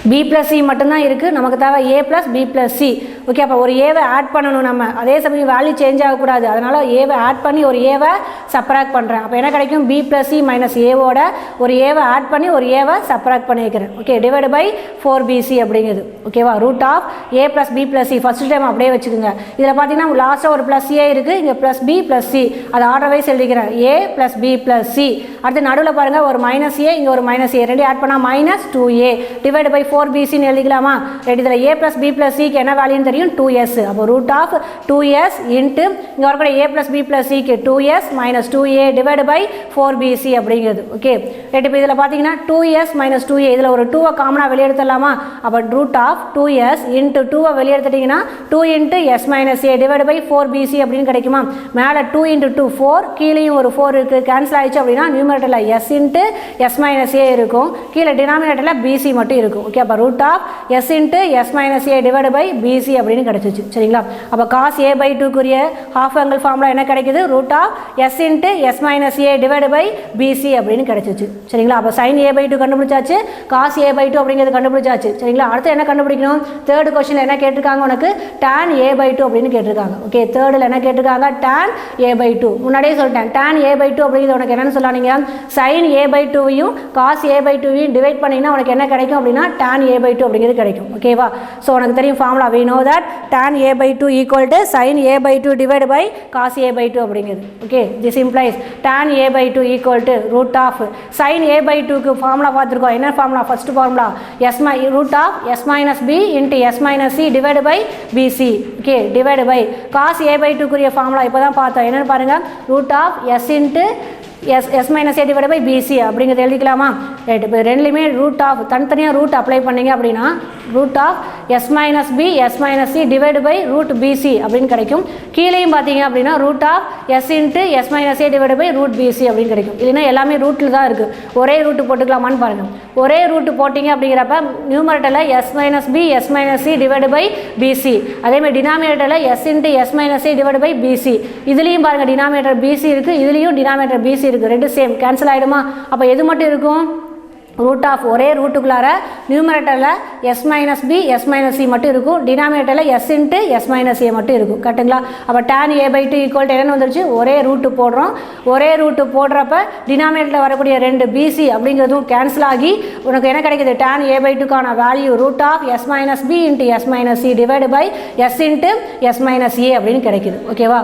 பி ப்ளஸ் சி மட்டும்தான் இருக்குது, நமக்கு தேவை A plus B plus C. Okay, அப்போ ஒரு ஏவை ஆட் பண்ணணும் நம்ம, அதே சமயம் வேல்யூ சேஞ்ச் ஆகக்கூடாது. அதனால் ஏவை ஆட் பண்ணி ஒரு ஏவை சப்ராக்ட் பண்ணுறேன். அப்போ என்ன கிடைக்கும், பி ப்ளஸ் சி மைனஸ் ஏவோட ஒரு ஏவை ஆட் பண்ணி ஒரு ஏவை சப்ராக்ட் பண்ணி வைக்கிறேன். ஓகே, டிவைடு பை 4bc அப்படிங்கிறது. ஓகேவா, root of A plus B plus C first time அப்படியே வச்சுக்கோங்க. இதில் பார்த்தீங்கன்னா லாஸ்ட்டாக ஒரு ப்ளஸ் ஏ இருக்குது, இங்கே ப்ளஸ் பி ப்ளஸ் சி, அது ஆர்டர் வைஸ் எழுதிக்கிறேன், ஏ ப்ளஸ் பி ப்ளஸ் சி. அடுத்து நடுவில் பாருங்கள் ஒரு மைனஸ் ஏ, இங்கே ஒரு மைனஸ் ஏ, ரெண்டு ஆட் பண்ணால் மைனஸ் 2a டிவைடு பை 4bcன்னு எழுதிக்கலாமா. ரைட், இதில் ஏ ப்ளஸ் பி ப்ளஸ் சிக்கு என்ன வேல்யூன்னு தெரியும், 2s. அப்போ ரூட் ஆஃப் 2s இன்ட்டு இங்கே வரக்கூடிய ஏ ப்ளஸ் பி ப்ளஸ் சிக்கு 2s minus 2a divide by 4bc அப்படிங்கிறது. ஓகே, ரைட், இப்போ இதில் பார்த்தீங்கன்னா 2s மைனஸ் 2a, இதில் ஒரு 2 காமனாக வெளியெடுத்துடலாமா. அப்போ ரூட் ஆஃப் 2s இன்ட்டு 2 வெளியெடுத்துட்டிங்கன்னா 2 into S minus A divide by 4bc அப்படின்னு கிடைக்குமா. மேலே 2 இன்ட்டு 2 4, கீழேயும் ஒரு 4 இருக்குது, கேன்சல் ஆகிடுச்சு அப்படின்னா நியூமரேட்டரில் s into S minus a இருக்கும், கீழே டினாமினேட்டரில் பிசி மட்டும் இருக்கும். ஓகே, அப்போ root of S into S minus A divide by PC அப்படின்னு கிடச்சிச்சு. சரிங்களா, அப்போ காஸ் ஏ பை 2க்குரிய ஹாஃப் ஆங்கிள் ஃபார்முலா என்ன கிடைக்குது, root of S into S minus A divide by PC அப்படின்னு கிடச்சிச்சு. சரிங்களா, அப்போ சைன் ஏ பை 2 கண்டுபிடிச்சாச்சு, காஸ் ஏ பை 2 அப்படிங்கிறது கண்டுபிடிச்சாச்சு. சரிங்களா, அடுத்து என்ன கண்டுபிடிக்கணும், தேர்ட் கொஸ்டினில் என்ன கேட்டிருக்காங்க உனக்கு, tan ஏ பை 2 அப்படின்னு கேட்டிருக்காங்க. ஓகே, தேர்டில் என்ன கேட்டிருக்காங்க, tan ஏ பை 2. முன்னாடியே சொல்லிட்டேன், tan ஏ பை 2 அப்படிங்கிறது உனக்கு என்னன்னு சொல்லானீங்க, சைன் ஏ பை 2வையும் காஸ் ஏ பை 2வையும் டிவைட் பண்ணிங்கன்னா உனக்கு என்ன கிடைக்கும் அப்படின்னா tan ஏ பை 2 அப்படிங்கிறது கிடைக்கும். ஓகேவா, ஸோ உனக்கு தெரியும் formula, we know that tan a by 2 equal to sin a by 2 divided by cos a by 2 அப்படிங்கிறது. Okay, this implies tan a by 2 equal to root of sin a by 2க்கு formula பார்த்துருக்கோம். என்ன formula, first formula root of s minus b into s minus c divided by bc. Okay, divided by cos a by 2க்குரிய formula இப்போ தான் பார்த்தோம். என்னென்னு பாருங்கள், root of s into s minus a divide by PC அப்படிங்கிறது எழுதிக்கலாமா. Right, இப்போ ரெண்டுலேயுமே ரூட் ஆஃப் தனித்தனியாக ரூட் அப்ளை பண்ணிங்க அப்படின்னா root of S minus B S minus C divide by root bc அப்படின்னு கிடைக்கும். கீழேயும் பார்த்தீங்க அப்படின்னா root of S into S minus A divide by root bc அப்படின்னு கிடைக்கும். இல்லைன்னா எல்லாமே ரூட்டில் தான் இருக்குது, ஒரே ரூட்டு போட்டுக்கலாமான்னு பாருங்கள். ஒரே ரூட்டு போட்டிங்க அப்படிங்கிறப்ப நியூமரேட்டரில் s minus B S minus C divide by bc, அதேமாதிரி டினாமினேட்டரில் s into S minus C divide by bc. இதுலேயும் பாருங்கள் டினாமினேட்டர் பிசி இருக்குது, இதுலேயும் டினாமினேட்டர் பிசி இருக்குது, ரெண்டு சேம் கேன்சல் ஆகிடுமா. அப்போ எது மட்டும் இருக்கும், ரூட் ஆஃப் ஒரே ரூட்டுக்குள்ளார நியூமரேட்டரில் s minus B S minus c மட்டும் இருக்கும், டினாமினேட்டரில் s into S minus a மட்டும் இருக்கும் கரெக்டுங்களா. அப்போ tan a by 2 equal to என்னென்னு வந்துருச்சு, ஒரே ரூட்டு போடுறோம். ஒரே ரூட்டு போடுறப்ப டினாமினேட்டரில் வரக்கூடிய ரெண்டு பிசி அப்படிங்கிறதும் கேன்சல் ஆகி உனக்கு என்ன கிடைக்குது, tan ஏ பை 2க்கான value root of S minus B into S minus C divide by s into S minus a அப்படின்னு கிடைக்குது. ஓகேவா,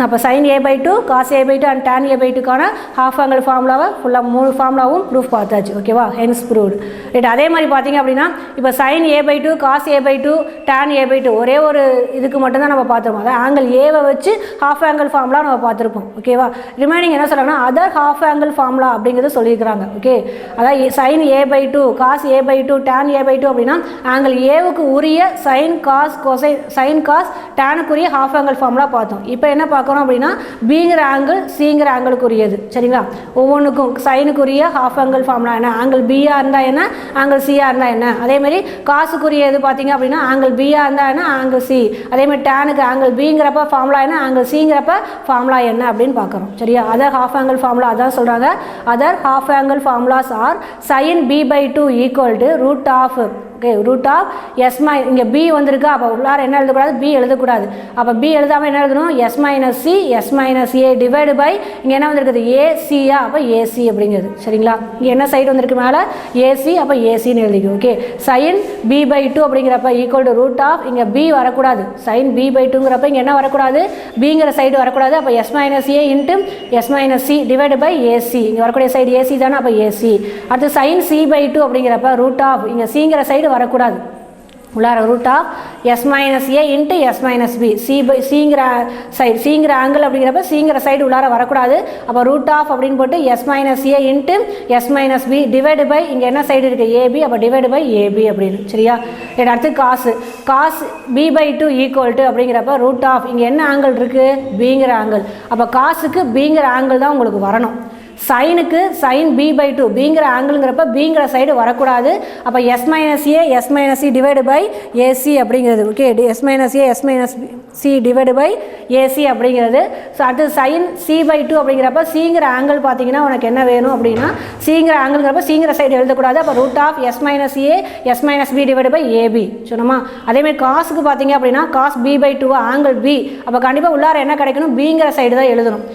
அப்போ sine A by 2 cos A by 2 and tan a by 2க்கான ஹாஃப் ஆங்கிள் ஃபார்முலாவை ஃபுல்லாக 3 ஃபார்முலாவும் proof பார்த்தாச்சு. ஓகேவா, hence proved. ரைட், அதே மாதிரி பார்த்தீங்க அப்படின்னா இப்போ sin a by 2 cos a by 2 tan a by 2 ஒரே ஒரு இதுக்கு மட்டும்தான் நம்ம பார்த்துருப்போம். அதாவது ஆங்கிள் ஏவை வச்சு ஹாஃப் ஆங்கிள் ஃபார்முலா நம்ம பார்த்துருப்போம். ஓகேவா, ரிமைனிங் என்ன சொல்கிறாங்கன்னா அதர் ஹாஃப் ஆங்கிள் ஃபார்முலா அப்படிங்கிறது சொல்லியிருக்கிறாங்க. ஓகே, அதாவது sin a by 2 cos a by 2 tan a by 2 அப்படின்னா ஆங்கிள் ஏவுக்கு உரிய sin cos cosine sin cos tanக்குரிய ஹாஃப் ஆங்கிள் ஃபார்முலா பார்த்தோம். இப்போ என்ன பார்க்குறோம் அப்படின்னா பிங்கிற ஆங்கிள் சிங்கிற ஆங்கிளுக்குரியது. சரிங்களா, ஒவ்வொன்றுக்கும் சைனுக்குரிய ஹாஃப் ஆங்கிள் ஃபார்முலா என்ன, ஆங்கிள் பியா இருந்தால் என்ன, ஆங்கிள் சியா இருந்தால் என்ன. அதேமாதிரி காசுக்குரியது பார்த்தீங்க அப்படின்னா ஆங்கிள் பியா இருந்தால் என்ன, ஆங்கிள் சி. அதேமாதிரி டேனுக்கு ஆங்கிள் பிங்கிறப்ப ஃபார்முலா என்ன, ஆங்கிள் சிங்கிறப்ப ஃபார்முலா என்ன அப்படின்னு பார்க்குறோம். சரியா, அதர் ஹாஃப் ஆங்கிள் ஃபார்முலா அதான் சொல்கிறாங்க. Other half angle formulas are sin b by 2 equal to root of okay root of S இங்கே பி வந்திருக்கா, அப்போ உள்ளார என்ன எழுதக்கூடாது, பி எழுதக்கூடாது. அப்போ பி எழுதாமல் என்ன எழுதணும், S minus C S minus A divide by இங்கே என்ன வந்திருக்குது ஏசியா, அப்போ ஏசி அப்படிங்கிறது. சரிங்களா, இங்கே என்ன சைடு வந்திருக்கு மேலே ஏசி, அப்போ ஏசின்னு எழுதிக்கும். Okay sine B by two அப்படிங்கிறப்ப ஈக்குவல் டு ரூட் ஆஃப் இங்கே பி வரக்கூடாது, சைன் பி பை டூங்கிறப்ப இங்கே என்ன வரக்கூடாது, பிங்கிற சைடு வரக்கூடாது. அப்போ s minus A into S minus C divide by ac, இங்கே வரக்கூடிய சைடு ஏசி தானே, அப்போ ஏசி. அடுத்து சைன் சி பை டூ அப்படிங்கிறப்ப ரூட் ஆஃப் இங்கே சிங்கிற சைடு வரக்கூடாது, உள்ளார root of S minus A into S minus b, சிங்கிற side சிங்கிற angle அப்படிங்கிறப்ப சிங்கிற சைடு உள்ளார வரக்கூடாது. அப்போ ரூட் ஆஃப் அப்படின்னு போட்டு S minus A into S minus B divide by இங்கே என்ன சைடு இருக்குது ஏபி, அப்போ டிவைடு பை ஏபி அப்படின்னு. சரியா, அடுத்து cos B by two equal to அப்படிங்கிறப்ப ரூட் ஆஃப் இங்கே என்ன ஆங்கிள் இருக்குது, பிங்கிற ஆங்கிள். அப்போ காசுக்கு பிங்கிற ஆங்கிள் தான் உங்களுக்கு வரணும். சைனுக்கு சைன் பி பை டூ பிங்கிற ஆங்கிள்ங்கிறப்ப பிங்கிற சைடு வரக்கூடாது. அப்போ s minus a s minus C divide by ac அப்படிங்கிறது. Okay s minus a s minus C divide by ac அப்படிங்கிறது. ஸோ அடுத்து சைன் சி பை டூ அப்படிங்கிறப்ப சிங்கிற ஆங்கிள் பார்த்தீங்கன்னா உனக்கு என்ன வேணும் அப்படின்னா சிங்கிற ஆங்கிள்ங்கிறப்ப சிங்கிற சைடு எழுதக்கூடாது. அப்போ root of S minus a s minus B divide by ab சொன்னோமா. அதேமாதிரி காசுக்கு பார்த்தீங்க அப்படின்னா cos B by two angle b, அப்போ கண்டிப்பாக உள்ளார என்ன கிடைக்கணும், பிங்கிற சைடு தான் எழுதணும்.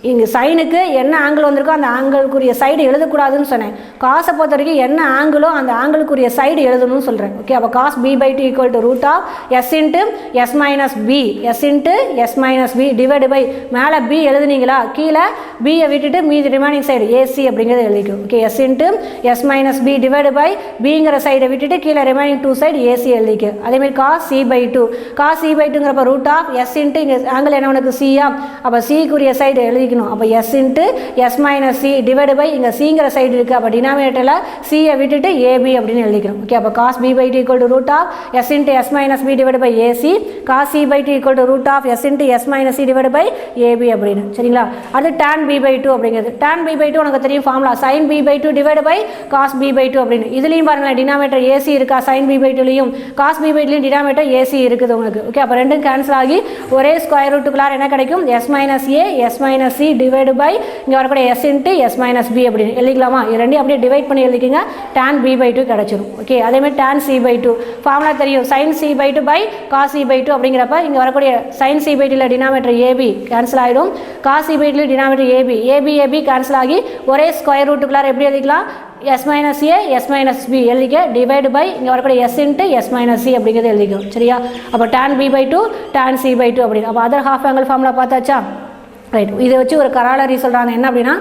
இங்கே சைனுக்கு என்ன ஆங்கிள் வந்திருக்கோ அந்த ஆங்கிளுக்குரிய சைடு எழுதக்கூடாதுன்னு சொன்னேன். காசை பொறுத்த வரைக்கும் என்ன ஆங்கிளோ அந்த ஆங்கிளுக்குரிய சைடு எழுதணும்னு சொல்கிறேன். ஓகே அப்போ cos B by two equal to root of S into S minus B s into S minus B divide by மேலே பி எழுதுனீங்களா, கீழே பியை விட்டுட்டு மீதி ரிமைனிங் சைடு ஏசி அப்படிங்கிறது எழுதிக்கும். Okay s into S minus B divide by பிங்கிற சைடை விட்டுட்டு கீழே ரிமைனிங் டூ சைடு ஏசி எழுதிக்கும். அதேமாதிரி காஸ் சி பை டூங்கிறப்ப ரூட் ஆஃப் எஸ் இன்ட்டு இங்கே ஆங்கிள் என்ன உனக்கு சியா, அப்போ சிக்குரிய சைடு எழுதி. அப்போ S into S minus C divide by இங்கே சிங்கிற சைடு இருக்குது, அப்போ டினாமினேட்டரில் சியை விட்டுட்டு ஏபி அப்படின்னு எழுதிக்கிறோம். ஓகே அப்போ cos B by two equal to root of S into S minus B divide by AC, cos C by two equal to root of S into S minus C divide by AB அப்படின்னு. சரிங்களா, அது tan B by two அப்படிங்கிறது. tan B by two உனக்கு தெரியும் formula sine B by two divide by cos B by two அப்படின்னு. இதுலேயும் பாருங்களேன் denominator AC இருக்கா, sine B by டூலையும் cos B by டூலையும் டினாமினேட்டர் ஏசி இருக்குது உங்களுக்கு. ஓகே அப்போ ரெண்டும் கேன்சல் ஆகி ஒரே ஸ்கொயர் ரூட்டுக்குள்ளார என்ன கிடைக்கும், s minus a s minus C divide by இங்கே வரக்கூடிய s into S minus b அப்படின்னு எழுதிக்கலாமா. இது ரெண்டையும் அப்படியே டிவைட் பண்ணி எழுதிக்கிங்க, tan பி பை டூ கிடச்சிரும். ஓகே அதேமாதிரி tan c by two formula தெரியும் sine c by two by cos C by two அப்படிங்கிறப்ப இங்கே வரக்கூடிய சைன் சி பை டூவில் டினாமினேட்டர் ஏபி கேன்சல் ஆகிடும், காஸ் சி பை டூவில் டினாமினேட்டர் ஏபி கேன்சல் ஆகி ஒரே ஸ்கொயர் ரூட்டுக்குள்ளார எப்படி எழுதிக்கலாம், s minus a s minus b எழுதிக்க டிவைடு பை இங்கே வரக்கூடிய s into S minus c அப்படிங்கிறது எழுதிக்கும். சரியா, அப்போ tan B by two tan c by two அப்படின்னு. அப்போ அதர் ஹாஃப் ஆங்கிள் ஃபார்முலா பார்த்தாச்சா. ரைட், இதை வச்சு ஒரு கராலரி சொல்கிறாங்க. என்ன அப்படின்னா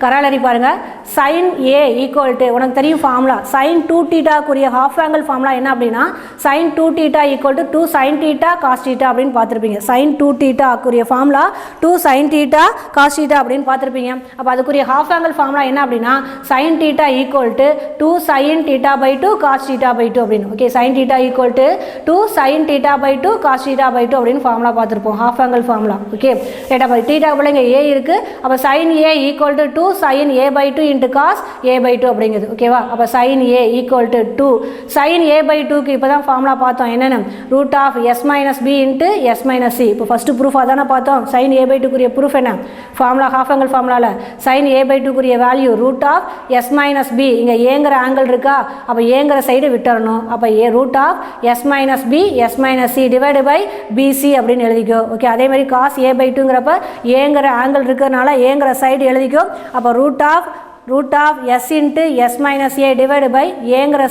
கராலரி பாருங்கள், சைன் ஏ ஈக்குவல் டு உனக்கு தெரியும் ஃபார்முலா சைன் 2 தீட்டாக்குரிய ஹாஃப் ஆங்கிள் ஃபார்முலா என்ன அப்படின்னா sine 2 theta equal to 2 sine theta cos theta அப்படின்னு பார்த்துருப்பீங்க. சைன் 2 தீட்டாக்குரிய formula 2 sine theta cos theta அப்படின்னு பார்த்துருப்பீங்க. அப்போ அதுக்குரிய ஹாஃப் ஆங்கிள் ஃபார்முலா என்ன அப்படின்னா sine theta equal to 2 sine theta by 2 cos theta by 2 அப்படின்னு. Okay sine theta equal to 2 sine theta by 2 cos theta by 2 அப்படின்னு ஃபார்முலா பார்த்துருப்போம், half angle formula. Okay right, அப்போ தீட்டா பிள்ளைங்க A இருக்குது, அப்போ sine A equal to 2 sine A by 2 into cos A by 2 அப்படிங்கிறது. ஓகேவா, அப்போ sine A equal to 2 sine A by 2க்கு இப்போ தான் ஃபார்முலா பார்த்தோம் என்னென்னு, root of S minus B into S minus C. இப்போ ஃபஸ்ட்டு ப்ரூஃப் அதானே பார்த்தோம். சைன் ஏ பை 2க்குரிய ப்ரூஃப் என்ன, ஃபார்முலா ஹாஃப் ஆங்கிள் ஃபார்முலாவில் சைன் ஏ பை 2க்குரிய value root of S minus b, இங்கே ஏங்கிற ஆங்கிள் இருக்கா, அப்போ ஏங்கிற சைடு விட்டுறணும். அப்போ a root of S minus B S minus C divide by PC அப்படின்னு எழுதிக்கோ. ஓகே அதே மாதிரி காஸ் ஏ பை 2ங்கிறப்ப ஏங்கிற ஆங்கிள் இருக்கிறதுனால ஏங்கிற சைடு எழுதிக்கோ. அப்போ root of S into S minus A divide by ஏங்கிற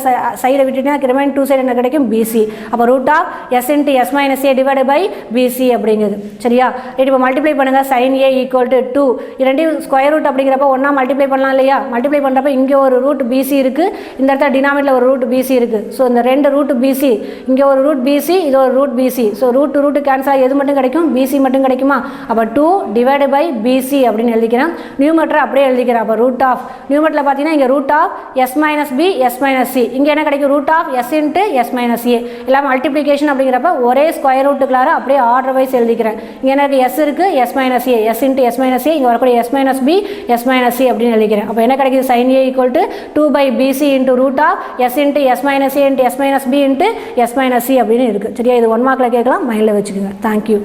சைடை விட்டுட்டீங்கன்னா ரிமைன் டூ சைடு என்ன கிடைக்கும், பிசி. அப்போ root of S into S minus A divide by PC அப்படிங்கிறது. சரியா, இப்போ மல்டிப்ளை பண்ணுங்கள். சைன் ஏ ஈக்குவல் டு 2 இரண்டையும் ஸ்கொயர் ரூட் அப்படிங்கிறப்ப ஒன்றா மல்டிப்ளை பண்ணலாம் இல்லையா. மல்டிப்ளை பண்ணுறப்ப இங்கே ஒரு ரூட் பிசி இருக்குது, இந்த இடத்துல டினாமினேட்டரில் ஒரு ரூட் பிசி இருக்குது. ஸோ இந்த ரெண்டு ரூட் பிசி, இங்கே ஒரு ரூட் பிசி இது ஒரு root BC. So root cancel ஆகி எது மட்டும் கிடைக்கும், பிசி மட்டும் கிடைக்குமா. அப்போ 2 டிவைடு பை பிசி அப்படின்னு எழுதிக்கிறேன். நியூமேட்டரை அப்படியே எழுதிக்கிறேன். அப்போ ரூட் ஆஃப் நியூமேட்டரில் பார்த்தீங்கன்னா இங்கே root of S minus B S minus c, இங்கே என்ன கிடைக்கும், root of S into S minus a. எல்லாம் மல்டிப்ளிகேஷன் அப்படிங்கிறப்ப ஒரே ஸ்கொயர் ரூட்டுக்குள்ளார அப்படியே ஆர்டர் வைஸ் எழுதிக்கிறேன். இங்கே எனக்கு எஸ் இருக்குது, s minus a, s into S minus a, இங்கே வரக்கூடிய s minus B S minus c அப்படின்னு எழுதிக்கிறேன். அப்போ என்ன கிடைக்குது, sine A equal to 2 by bc into root of S into S minus A into S minus B into S minus c அப்படின்னு இருக்குது. சரியா, இது 1 மார்க்கில் கேட்கலாம், மைண்டில் வச்சுக்கோங்க. தேங்க்யூ.